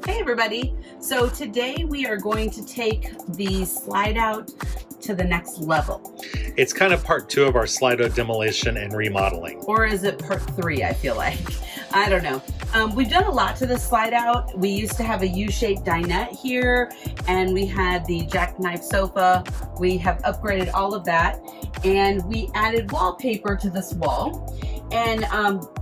Hey everybody! So today we are going to take the slide out to the next level. It's kind of part 2 of our slide out demolition and remodeling. Or is it part 3, I feel like. I don't know. We've done a lot to this slide out. We used to have a U-shaped dinette here and we had the jackknife sofa. We have upgraded all of that and we added wallpaper to this wall. And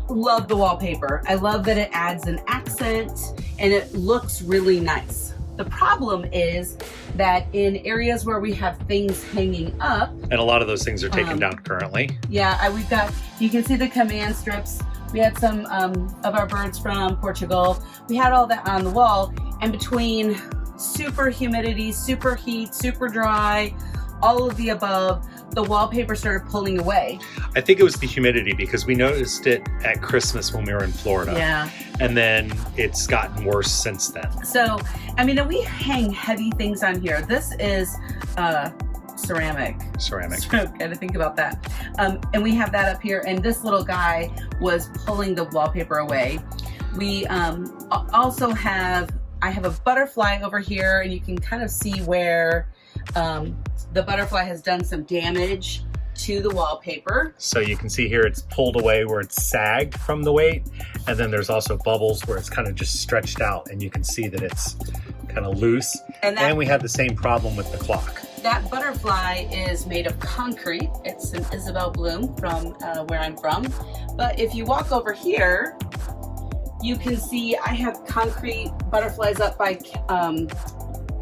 love the wallpaper. I love that it adds an accent and it looks really nice. The problem is that in areas where we have things hanging up, and a lot of those things are taken down currently. Yeah, we've got, you can see the command strips. We had some of our birds from Portugal. We had all that on the wall, and between super humidity, super heat, super dry, all of the above, the wallpaper started pulling away. I think it was the humidity because we noticed it at Christmas when we were in Florida. Yeah. And then it's gotten worse since then. So, I mean, we hang heavy things on here. This is ceramic. Gotta think about that. And we have that up here, and this little guy was pulling the wallpaper away. We also have, I have a butterfly over here, and you can kind of see where the butterfly has done some damage to the wallpaper. So you can see here it's pulled away where it's sagged from the weight, and then there's also bubbles where it's kind of just stretched out, and you can see that it's kind of loose. And we had the same problem with the clock. That butterfly is made of concrete. It's an Isabel bloom from where I'm from. But if you walk over here, you can see I have concrete butterflies up by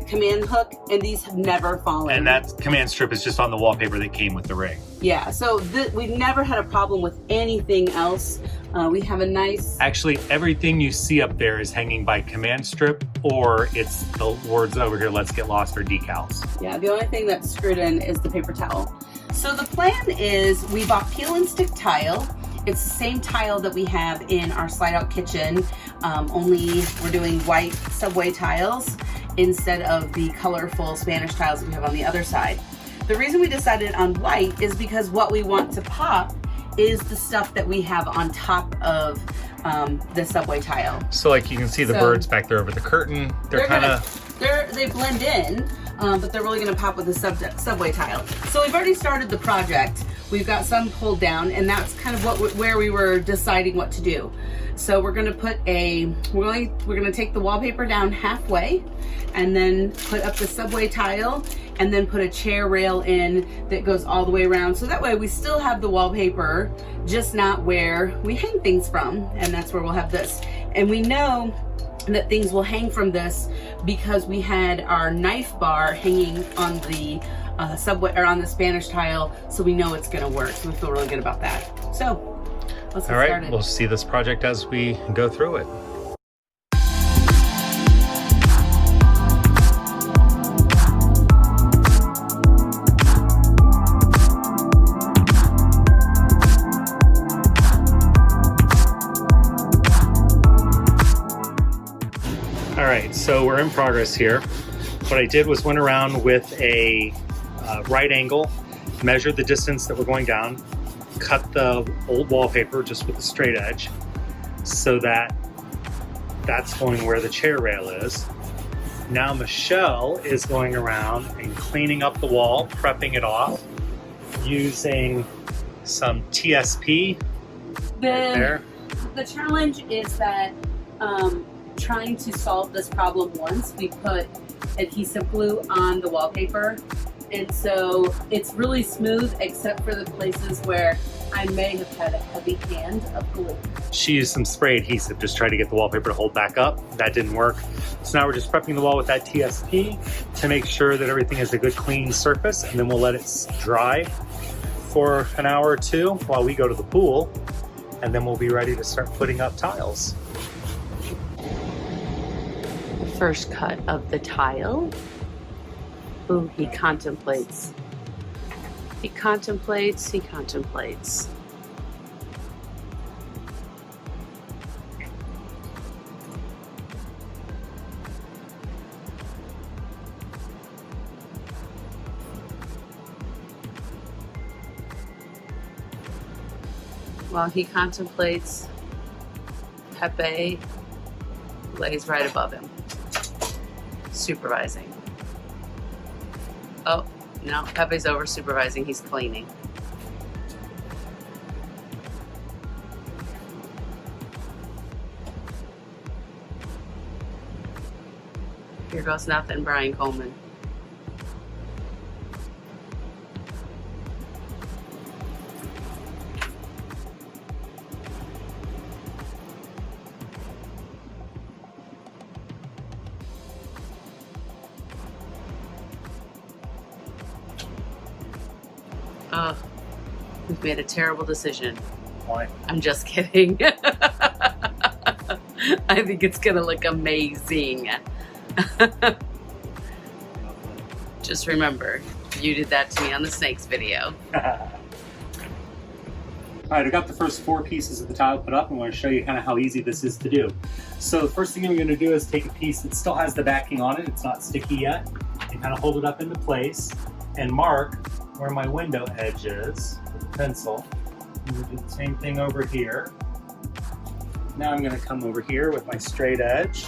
command hook, and these have never fallen. And that command strip is just on the wallpaper that came with the rig. Yeah, so we've never had a problem with anything else. We have a nice... Actually, everything you see up there is hanging by command strip, or it's the words over here, "Let's Get Lost," or decals. Yeah, the only thing that's screwed in is the paper towel. So the plan is we bought peel and stick tile. It's the same tile that we have in our slide out kitchen, only we're doing white subway tiles instead of the colorful Spanish tiles that we have on the other side. The reason we decided on white is because what we want to pop is the stuff that we have on top of the subway tile. So like you can see the birds back there over the curtain. They blend in, but they're really gonna pop with the subway tile. So we've already started the project. We've got some pulled down, and that's kind of where we were deciding what to do. So we're gonna put we're gonna take the wallpaper down halfway, and then put up the subway tile, and then put a chair rail in that goes all the way around. So that way we still have the wallpaper, just not where we hang things from, and that's where we'll have this. And we know that things will hang from this because we had our knife bar hanging on the subway, or on the Spanish tile, so we know it's gonna work. So we feel really good about that. So let's get started. All right, we'll see this project as we go through it. All right, so we're in progress here. What I did was went around with a right angle, measured the distance that we're going down, cut the old wallpaper just with a straight edge so that that's going where the chair rail is. Now Michelle is going around and cleaning up the wall, prepping it off, using some TSP right there. The challenge is that trying to solve this problem once, we put adhesive glue on the wallpaper, and so it's really smooth except for the places where I may have had a heavy hand of glue. She used some spray adhesive, just try to get the wallpaper to hold back up. That didn't work. So now we're just prepping the wall with that TSP to make sure that everything has a good clean surface, and then we'll let it dry for an hour or two while we go to the pool, and then we'll be ready to start putting up tiles. First cut of the tile. Ooh, he contemplates. He contemplates, he contemplates. While he contemplates, Pepe lays right above him, supervising. Oh, no, Pepe's over supervising, he's cleaning. Here goes nothing, Brian Coleman. Oh, we've made a terrible decision. Why? I'm just kidding. I think it's gonna look amazing. Just remember, you did that to me on the snakes video. All right, I got the first 4 pieces of the tile put up. I want to show you kind of how easy this is to do. So the first thing I'm going to do is take a piece that still has the backing on it. It's not sticky yet. And kind of hold it up into place and mark where my window edge is with a pencil. I'm going to do the same thing over here. Now I'm going to come over here with my straight edge.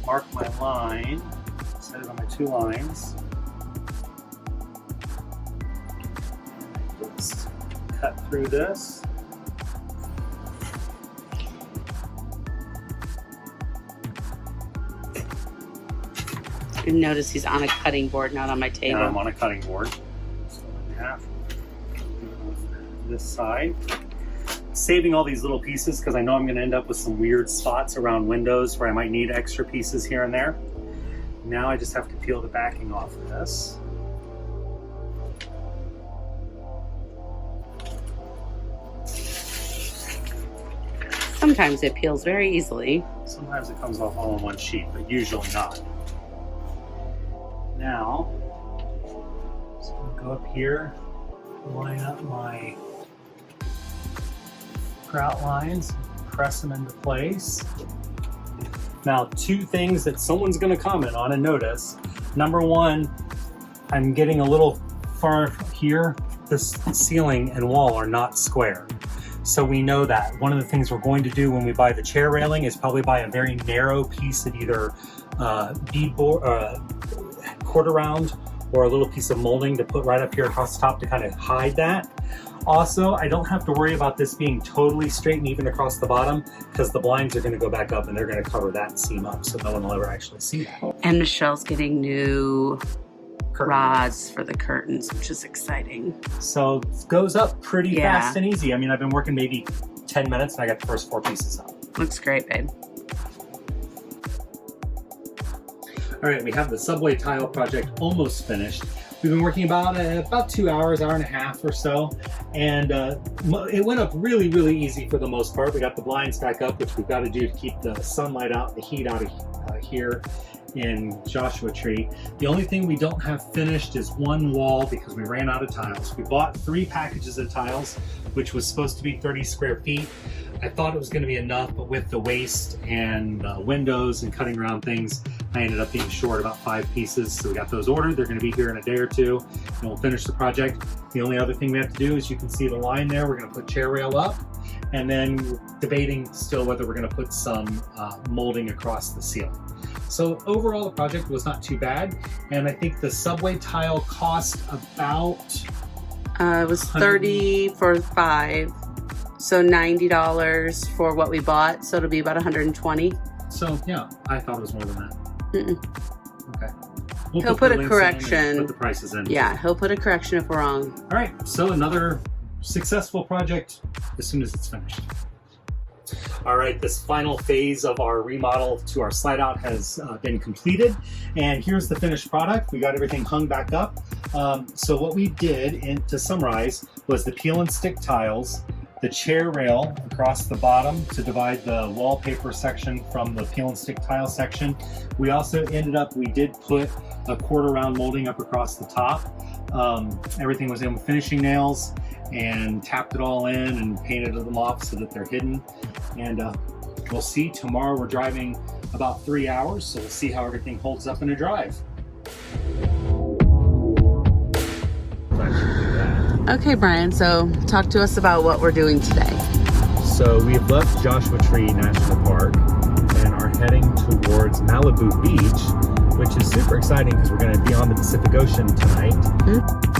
Mark my line, set it on my 2 lines. Just cut through this. And notice he's on a cutting board, not on my table. And I'm on a cutting board. So in half. This side. Saving all these little pieces because I know I'm going to end up with some weird spots around windows where I might need extra pieces here and there. Now I just have to peel the backing off of this. Sometimes it peels very easily. Sometimes it comes off all in one sheet, but usually not. Now, just going to go up here, line up my grout lines, press them into place. Now, 2 things that someone's going to comment on and notice. Number 1, I'm getting a little far here. This ceiling and wall are not square. So we know that. One of the things we're going to do when we buy the chair railing is probably buy a very narrow piece of either beadboard, quarter round, or a little piece of molding to put right up here across the top to kind of hide that. Also, I don't have to worry about this being totally straight and even across the bottom because the blinds are going to go back up and they're going to cover that seam up so no one will ever actually see that. And Michelle's getting new rods for the curtains, which is exciting. So it goes up pretty fast and easy. I mean, I've been working maybe 10 minutes and I got the first 4 pieces up. Looks great, babe. All right, we have the subway tile project almost finished. We've been working about 2 hours, hour and a half or so, and it went up really, really easy for the most part. We got the blinds back up, which we've got to do to keep the sunlight out, the heat out of here in Joshua Tree. The only thing we don't have finished is 1 wall because we ran out of tiles. We bought 3 packages of tiles, which was supposed to be 30 square feet. I thought it was going to be enough, but with the waste and windows and cutting around things, I ended up being short about 5 pieces. So we got those ordered. They're going to be here in a day or 2, and we'll finish the project. The only other thing we have to do is you can see the line there. We're going to put chair rail up, and then we're debating still whether we're going to put some molding across the ceiling. So overall, the project was not too bad, and I think the subway tile cost about it was $30 for 5. So $90 for what we bought, so it'll be about $120. So yeah, I thought it was more than that. Okay. We'll He'll put a the links in correction. and put the prices in. Yeah, he'll put a correction if we're wrong. All right, so another successful project as soon as it's finished. All right, this final phase of our remodel to our slide out has been completed, and here's the finished product. We got everything hung back up. So what we did, to summarize, was the peel and stick tiles, the chair rail across the bottom to divide the wallpaper section from the peel and stick tile section. We also we did put a quarter round molding up across the top. Everything was in finishing nails and tapped it all in and painted them off so that they're hidden. And we'll see. Tomorrow we're driving about 3 hours, so we'll see how everything holds up in a drive. Okay, Brian, so talk to us about what we're doing today. So we've left Joshua Tree National Park and are heading towards Malibu Beach, which is super exciting because we're going to be on the Pacific Ocean tonight.